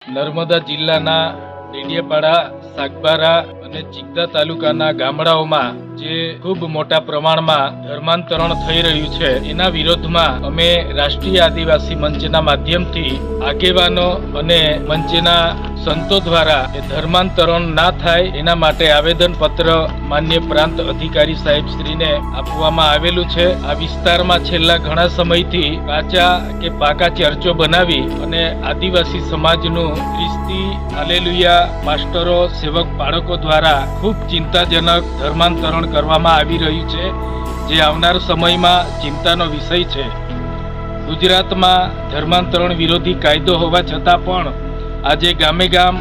નર્મદા જિલ્લાના ડેડિયાપાડા, સાગબારા અને ચિકદા તાલુકાના ગામડાઓમાં જે ખૂબ મોટા પ્રમાણમાં ધર્માંતરણ થઈ રહ્યું છે, એના વિરોધમાં અમે રાષ્ટ્રીય આદિવાસી મંચના માધ્યમથી આગેવાનો અને મંચના સંતો દ્વારા એ ધર્માંતરણ ના થાય એના માટે આવેદન પત્ર માન્ય પ્રાંત અધિકારી સાહેબ શ્રીને આપવામાં આવેલું છે. આ વિસ્તારમાં છેલ્લા ઘણા સમયથી કાચા કે પાકા ચર્ચો બનાવી અને આદિવાસી સમાજનું ખ્રિસ્તી હાલેલુયા માસ્ટરો, સેવક બાળકો દ્વારા ખૂબ ચિંતાજનક ધર્માંતરણ કરવામાં આવી રહ્યું છે, જે આવનાર સમયમાં ચિંતાનો વિષય છે. ગુજરાતમાં ધર્માંતરણ વિરોધી કાયદો હોવા છતાં પણ આજે ગામે ગામ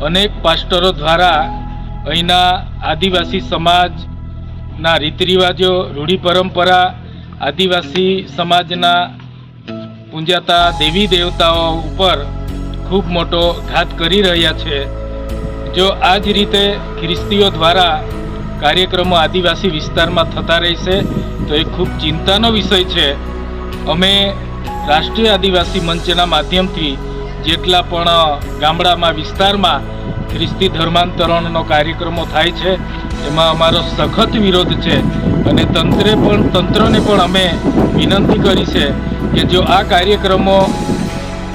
અનેક પાસ્ટરો દ્વારા અહીંના આદિવાસી સમાજના રીત રિવાજો, રૂઢિ પરંપરા, આદિવાસી સમાજના પૂંજાતા દેવી દેવતાઓ ઉપર ખૂબ મોટો ઘાત કરી રહ્યા છે. જો આ જ રીતે ખ્રિસ્તીઓ દ્વારા કાર્યક્રમો આદિવાસી વિસ્તારમાં થતા રહેશે તો એ ખૂબ ચિંતાનો વિષય છે. અમે રાષ્ટ્રીય આદિવાસી મંચના માધ્યમથી જેટલા પણ ગામડામાં વિસ્તારમાં ખ્રિસ્તી ધર્માંતરણનો કાર્યક્રમો થાય છે એમાં અમારો સખત વિરોધ છે અને તંત્રને પણ અમે વિનંતી કરી છે કે જો આ કાર્યક્રમો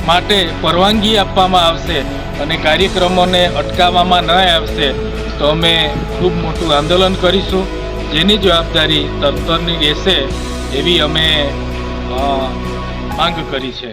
માટે પરવાનગી આપવામાં આવશે અને કાર્યક્રમોને અટકાવવામાં ન આવશે તો અમે ખૂબ મોટું આંદોલન કરીશું, જેની જવાબદારી તંત્રની રહેશે એવી અમે માંગ કરી છે.